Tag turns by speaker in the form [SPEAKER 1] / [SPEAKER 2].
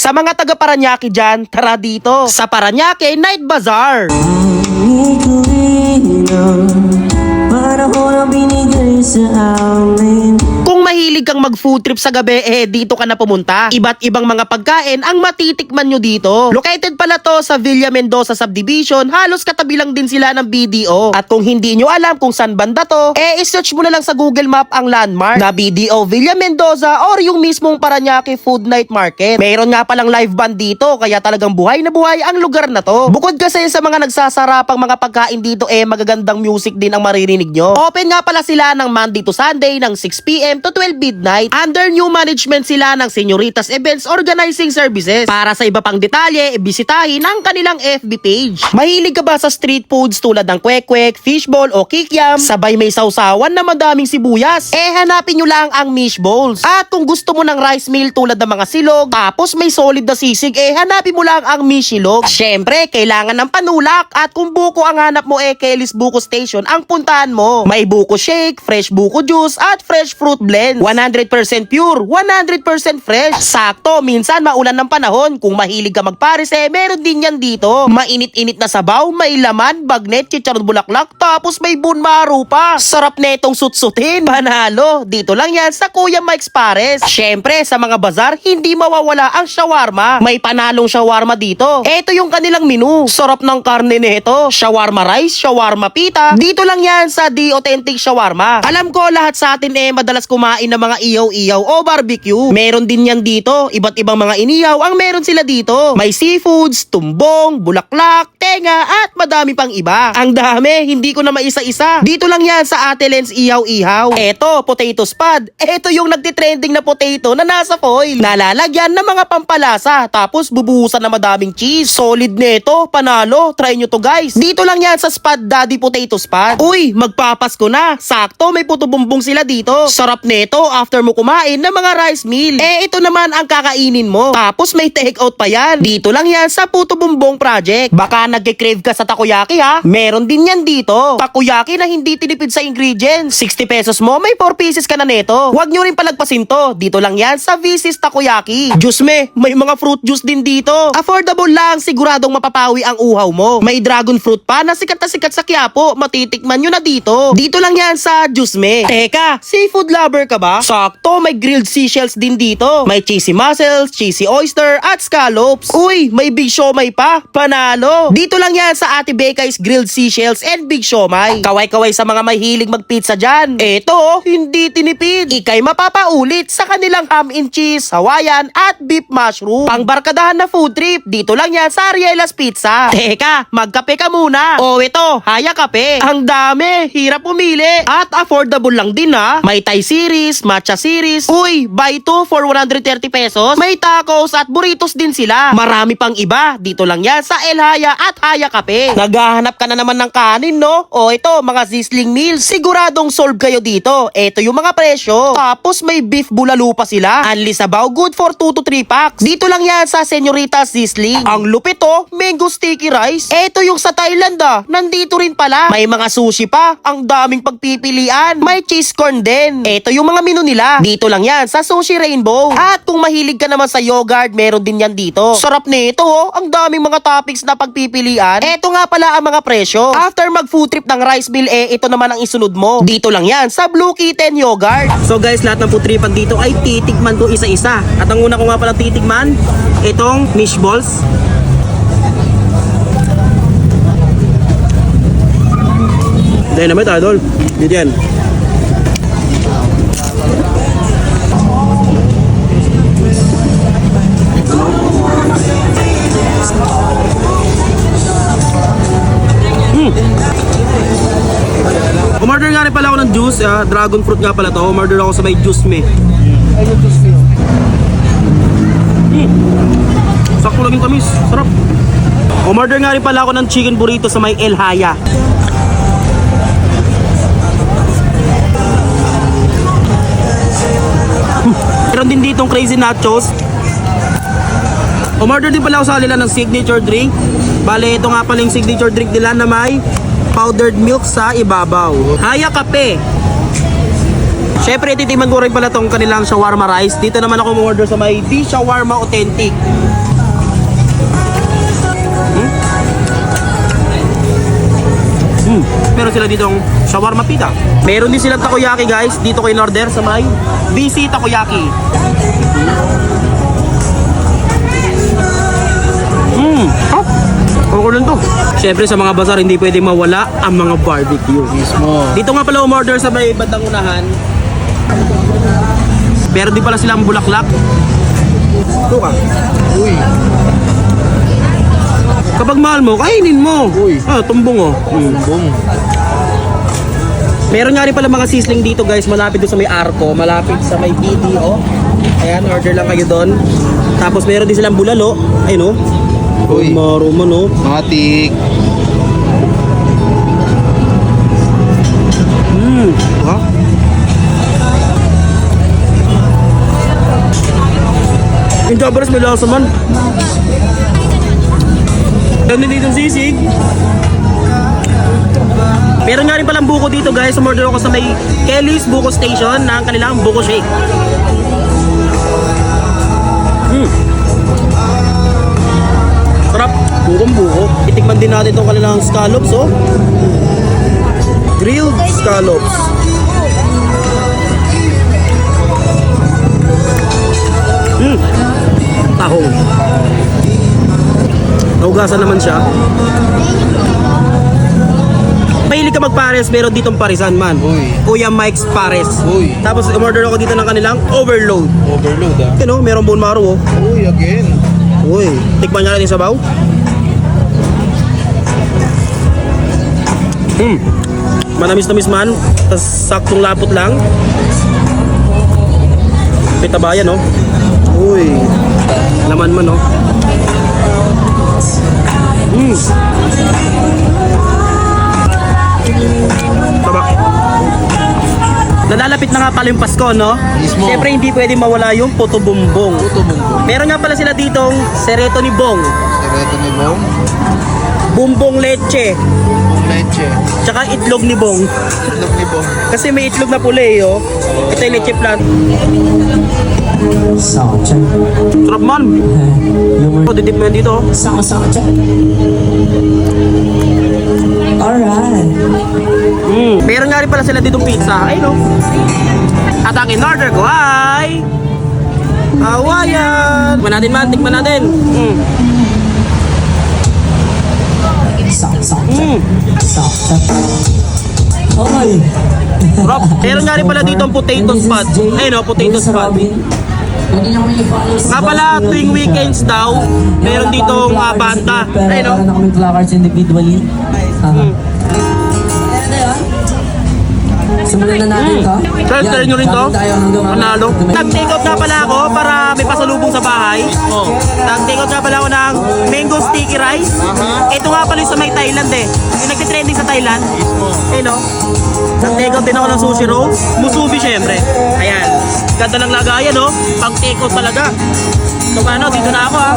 [SPEAKER 1] Sa mga taga Paranaque dyan, tara dito sa Paranaque Night Bazaar. Kung mahilig kang mag food trip sa gabi, dito ka na pumunta. Iba't ibang mga pagkain ang matitikman nyo dito. Located pala to sa Villa Mendoza Subdivision, halos katabi lang din sila ng BDO. At kung hindi nyo alam kung saan banda to, i-search mo na lang sa Google Map ang landmark na BDO Villa Mendoza or yung mismong Paranaque Food Night Market. Mayroon nga palang live band dito, kaya talagang buhay na buhay ang lugar na to. Bukod kasi sa mga nagsasarapang mga pagkain dito, magagandang music din ang maririnig nyo. Open nga pala sila ng Monday to Sunday ng 6 PM to 12 midnight. Under new management sila ng Señoritas Events Organizing Services. Para sa iba pang detalye, bisitahin ang kanilang FB page. Mahilig ka ba sa street foods tulad ng kwek-kwek, fishball o kikiam? Sabay may sausawan na madaming sibuyas? Hanapin nyo lang ang Mish Bowls. At kung gusto mo ng rice meal tulad ng mga silog, tapos may solid na sisig, hanapin mo lang ang Mishilog. Syempre, kailangan ng panulak. At kung buko ang hanap mo, Kelly's Buko Station ang puntahan mo. May buko shake, fresh buko juice at fresh fruit blend. 100% pure, 100% fresh. Sakto, minsan maulan ng panahon. Kung mahilig ka magpares, meron din yan dito. Mainit-init na sabaw, may laman, bagnet, chicharon bulaklak, tapos may bunmaro pa. Sarap netong sutsutin. Panalo, dito lang yan sa Kuya Mike's Pares. Syempre, sa mga bazar, hindi mawawala ang shawarma. May panalong shawarma dito. Ito yung kanilang menu. Sarap ng karne nito. Shawarma rice, shawarma pita. Dito lang yan sa The Authentic Shawarma. Alam ko lahat sa atin madalas kumain ng mga iyaw-iyaw o barbecue. Meron din yan dito. Iba't ibang mga inihaw ang meron sila dito. May seafoods, tumbong, bulaklak, tenga at madami pang iba. Ang dami, hindi ko na maisa-isa. Dito lang yan sa Ate Len's Ihaw-Ihaw. Eto, potato spud. Eto yung nagtitrending na potato na nasa foil. Nalalagyan ng mga pampalasa. Tapos bubuhusan na madaming cheese. Solid neto, panalo. Try nyo to guys. Dito lang yan sa Spud Daddy Potato Spud. Uy, magpapasko na. Sakto, may puto bumbong sila dito. Sarap neto after mo kumain ng mga rice meal. Ito naman ang kakainin mo. Tapos may take out pa yan. Dito lang yan sa Puto Bumbong Project. Baka nagke-crave ka sa takoyaki ha? Meron din yan dito. Takoyaki na hindi tinipid sa ingredients. 60 pesos mo, may 4 pieces ka na neto. Huwag nyo rin palagpasin to. Dito lang yan sa Visis Takoyaki. Juice may mga fruit juice din dito. Affordable lang, siguradong mapapawi ang uhaw mo. May dragon fruit pa na sikat sa Quiapo. Matitikman nyo na dito. Dito lang yan sa Juice Me. Teka, seafood lover ka ba? Sakto, may grilled seashells din dito. May cheesy mussels, cheesy oyster, at scallops. Uy, may big siomay pa. Panalo. Dito lang yan sa Ate Bekay's Grilled Seashells and Big Siomay. Kaway-kaway sa mga mahilig magpizza dyan. Eto, hindi tinipid. Ikay mapapaulit sa kanilang ham and cheese, Hawaiian, at beef mushroom. Pangbarkadahan na food trip. Dito lang yan sa Ariela's Pizza. Teka, magkape ka muna. O ito, Haya Kape. Ang dami, hirap pumili. At affordable lang din ha. May Thai series, matcha series. Uy, buy 2 for 130 pesos. May tacos at burritos din sila. Marami pang iba. Dito lang yan sa El Haya at Haya Kape. Naghahanap ka na naman ng kanin, no? O ito, mga sizzling meals. Siguradong solve kayo dito. Ito yung mga presyo. Tapos may beef bulalo pa sila. Unli sabaw, good for 2 to 3 packs. Dito lang yan sa Señoritas Sizzling. Ang lupit mango sticky rice. Ito yung sa Thailand nandito rin pala. May mga sushi pa. Ang daming pagpipilian. May cheese corn din. Ito yung mga menu nila. Dito lang yan sa Sushi Rainbow. At kung mahilig ka naman sa yogurt, meron din yan dito. Sarap nito Ang daming mga toppings na pagpipilian. Ito nga pala ang mga presyo. After mag food trip ng rice meal, ito naman ang isunod mo. Dito lang yan sa Blue Kitten Yogurt. So guys, lahat ng food tripan dito ay titikman ko isa-isa. At ang una ko nga pala titikman, itong Mish Balls. Dynamite idol. Dito yan. Umorder nga rin pala ako ng juice, dragon fruit nga pala to. Umorder ako sa may Juice Me.
[SPEAKER 2] Ayun, juice me.
[SPEAKER 1] Sakto lang yung tamis, sarap. Umorder nga rin pala ako ng chicken burrito sa may El Haya. Meron din ditong crazy nachos. Umorder din pala ako sa kanila ng signature drink. Bale, ito nga pala yung signature drink nila na may powdered milk sa ibabaw. Haya Kape. Syempre, titiman ko rin pala tong kanilang shawarma rice. Dito naman ako umorder sa may The Shawarma Authentic. Meron sila ditong shawarma pita. Meron din silang takoyaki guys. Dito ko in-order sa may BC Takoyaki. Ako rin to. Syempre sa mga bazar hindi pwedeng mawala ang mga barbecue.
[SPEAKER 2] Mismo.
[SPEAKER 1] Dito nga pala umorder sa may bandang unahan. Meron din pala silang bulaklak. Ito ka.
[SPEAKER 2] Uy.
[SPEAKER 1] Kapag mahal mo, kainin mo.
[SPEAKER 2] Uy.
[SPEAKER 1] Tumbong oh.
[SPEAKER 2] Bong.
[SPEAKER 1] Meron nga rin pala mga sisling dito guys, malapit doon sa may Arco, malapit sa may BDO. Ayan, order lang kayo doon. Tapos meron din silang bulalo. Ayun oh.
[SPEAKER 2] Uy.
[SPEAKER 1] Maruman oh.
[SPEAKER 2] Matik.
[SPEAKER 1] Ha? Yung Jabras may lasa man. Ganda dito ang sisig. Meron nga rin palang buko dito guys. Umorder ako sa may Kelly's Buko Station na ang kanilang buko shake. Sarap. Bukong buko. Itikman din natin itong kanilang scallops oh. Grilled scallops. Tahong. Naugasan naman siya. Mahilig ka magpares, meron ditong parisan man.
[SPEAKER 2] Uy.
[SPEAKER 1] Kuya Mike's Pares.
[SPEAKER 2] Uy.
[SPEAKER 1] Tapos umorder ako dito ng kanilang overload.
[SPEAKER 2] Overload ah.
[SPEAKER 1] You know, merong bone marrow oh.
[SPEAKER 2] Uy, again.
[SPEAKER 1] Uy, tikman niya natin sa sabaw. Manamis-namis man. Tapos saktong lapot lang. May tabayan oh. Uy. Laman man oh. Tabak. Nalalapit na nga pala yung Pasko, no?
[SPEAKER 2] Mismo.
[SPEAKER 1] Siyempre hindi pwede mawala yung puto bumbong.
[SPEAKER 2] Puto bumbong.
[SPEAKER 1] Meron nga pala sila ditong sereto ni Bong,
[SPEAKER 2] Sekreto ni Bong.
[SPEAKER 1] bumbong leche,
[SPEAKER 2] Leche.
[SPEAKER 1] tsaka itlog ni Bong.
[SPEAKER 2] Itlog ni Bong.
[SPEAKER 1] Kasi may itlog na pula eh, oh. Ito yung leche plant.
[SPEAKER 3] Sound check.
[SPEAKER 1] Sarap man.
[SPEAKER 3] Yung
[SPEAKER 1] Oh, didip mo yan dito. oh.
[SPEAKER 3] sound check. Alright.
[SPEAKER 1] Meron nga rin pala sila ditong pizza. Ay, no? At ang in-order ko ay Hawaiian. Tikman natin man, tikman natin.
[SPEAKER 3] Sound check. Sound check. Okay.
[SPEAKER 1] Sarap. Meron nga rin pala ditong potato spot. Ay, no? Potato spot.
[SPEAKER 3] Pwede nyo kami i-follow sa
[SPEAKER 1] Nga pala, tuwing weekends daw, meron ditong banda. Ay, no?
[SPEAKER 3] Meron na kami placards individually. Simulan na natin to.
[SPEAKER 1] Sir, try nyo rin to.
[SPEAKER 3] Bago tayo hanggang
[SPEAKER 1] Panalo. Nag-take out nga pala ako para may pasalubong sa bahay. Nag-take out nga pala ako ng mango sticky rice. Ito nga pala yung sa may Thailand eh. Yung nagtitrending sa Thailand. Eh no? Nag-take out din ako ng sushi rolls. Musubi syempre. Ayan. Ganda ng lagayan no? Pang take out talaga. So paano, dito na ako ha.